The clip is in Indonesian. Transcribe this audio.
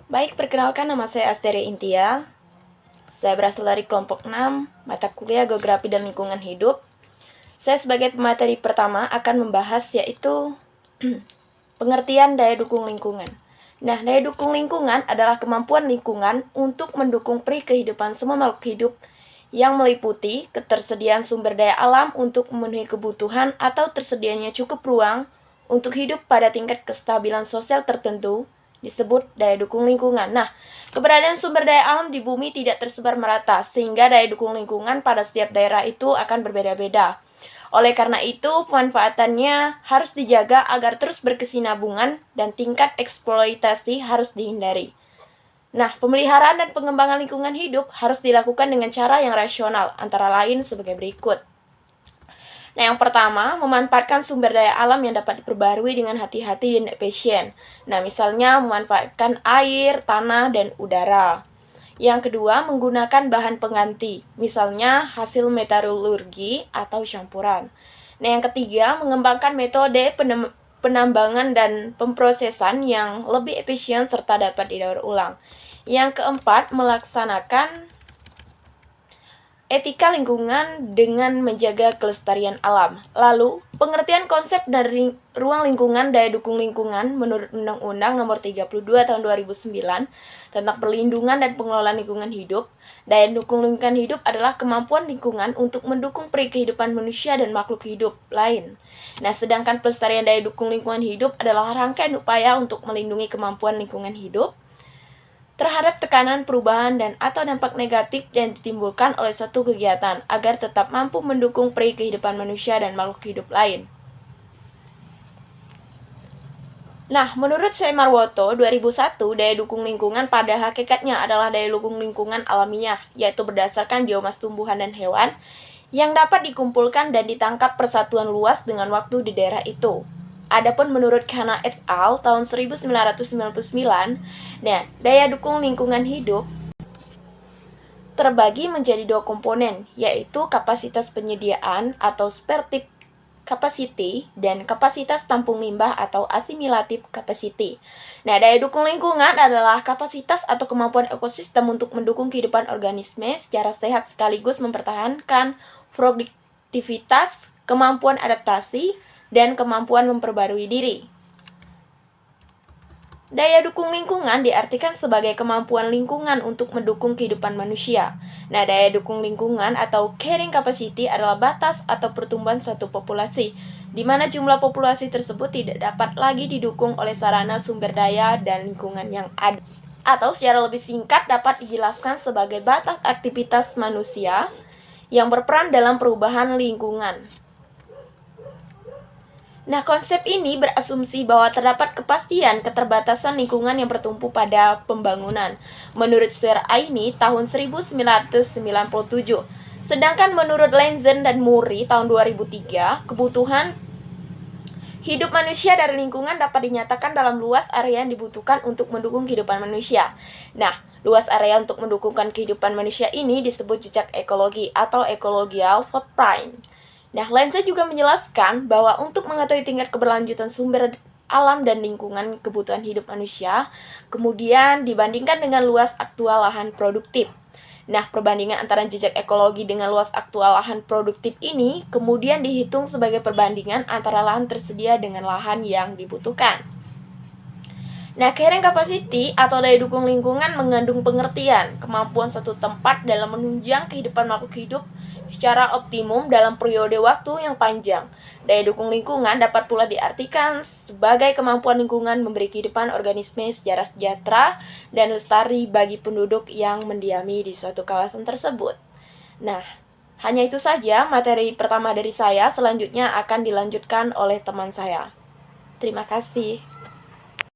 Baik, perkenalkan nama saya Asteria Intia. Saya berasal dari kelompok 6, mata kuliah Geografi dan Lingkungan Hidup. Saya sebagai pemateri pertama akan membahas yaitu pengertian daya dukung lingkungan. Nah, daya dukung lingkungan adalah kemampuan lingkungan untuk mendukung kehidupan semua makhluk hidup yang meliputi ketersediaan sumber daya alam untuk memenuhi kebutuhan atau tersedianya cukup ruang untuk hidup pada tingkat kestabilan sosial tertentu disebut daya dukung lingkungan. Nah, keberadaan sumber daya alam di bumi tidak tersebar merata, sehingga daya dukung lingkungan pada setiap daerah itu akan berbeda-beda. Oleh karena itu, pemanfaatannya harus dijaga agar terus berkesinambungan dan tingkat eksploitasi harus dihindari. Nah, pemeliharaan dan pengembangan lingkungan hidup harus dilakukan dengan cara yang rasional, antara lain sebagai berikut. Nah, yang pertama, memanfaatkan sumber daya alam yang dapat diperbarui dengan hati-hati dan efisien. Nah, misalnya memanfaatkan air, tanah, dan udara. Yang kedua, menggunakan bahan pengganti, misalnya hasil metalurgi atau campuran. Nah, yang ketiga, mengembangkan metode penambangan dan pemrosesan yang lebih efisien serta dapat didaur ulang. Yang keempat, melaksanakan etika lingkungan dengan menjaga kelestarian alam. Lalu, pengertian konsep dari ruang lingkungan daya dukung lingkungan menurut Undang-Undang Nomor 32 Tahun 2009 tentang perlindungan dan pengelolaan lingkungan hidup. Daya dukung lingkungan hidup adalah kemampuan lingkungan untuk mendukung kehidupan manusia dan makhluk hidup lain. Nah, sedangkan pelestarian daya dukung lingkungan hidup adalah rangkaian upaya untuk melindungi kemampuan lingkungan hidup terhadap tekanan perubahan dan atau dampak negatif yang ditimbulkan oleh suatu kegiatan agar tetap mampu mendukung kehidupan manusia dan makhluk hidup lain. Nah, menurut Marwoto 2001, daya dukung lingkungan pada hakikatnya adalah daya dukung lingkungan alamiah, yaitu berdasarkan biomas tumbuhan dan hewan yang dapat dikumpulkan dan ditangkap persatuan luas dengan waktu di daerah itu. Adapun menurut Khanna et al. Tahun 1999, nah, daya dukung lingkungan hidup terbagi menjadi dua komponen, yaitu kapasitas penyediaan atau spare capacity dan kapasitas tampung limbah atau assimilative capacity. Nah, daya dukung lingkungan adalah kapasitas atau kemampuan ekosistem untuk mendukung kehidupan organisme secara sehat sekaligus mempertahankan produktivitas, kemampuan adaptasi, dan kemampuan memperbarui diri. Daya dukung lingkungan diartikan sebagai kemampuan lingkungan untuk mendukung kehidupan manusia. Nah, daya dukung lingkungan atau carrying capacity adalah batas atau pertumbuhan suatu populasi, di mana jumlah populasi tersebut tidak dapat lagi didukung oleh sarana sumber daya dan lingkungan yang ada. Atau secara lebih singkat dapat dijelaskan sebagai batas aktivitas manusia yang berperan dalam perubahan lingkungan. Nah, konsep ini berasumsi bahwa terdapat kepastian keterbatasan lingkungan yang bertumpu pada pembangunan. Menurut Sir Aini tahun 1997. Sedangkan menurut Lenzen dan Muri tahun 2003, kebutuhan hidup manusia dari lingkungan dapat dinyatakan dalam luas area yang dibutuhkan untuk mendukung kehidupan manusia. Nah, luas area untuk mendukungkan kehidupan manusia ini disebut jejak ekologi atau ecological footprint. Nah, Lenza juga menjelaskan bahwa untuk mengetahui tingkat keberlanjutan sumber alam dan lingkungan kebutuhan hidup manusia, kemudian dibandingkan dengan luas aktual lahan produktif. Nah, perbandingan antara jejak ekologi dengan luas aktual lahan produktif ini kemudian dihitung sebagai perbandingan antara lahan tersedia dengan lahan yang dibutuhkan. Nah, carrying capacity atau daya dukung lingkungan mengandung pengertian kemampuan suatu tempat dalam menunjang kehidupan makhluk hidup secara optimum dalam periode waktu yang panjang. Daya dukung lingkungan dapat pula diartikan sebagai kemampuan lingkungan memberi kehidupan organisme secara sejahtera dan lestari bagi penduduk yang mendiami di suatu kawasan tersebut. Nah, hanya itu saja materi pertama dari saya, selanjutnya akan dilanjutkan oleh teman saya. Terima kasih.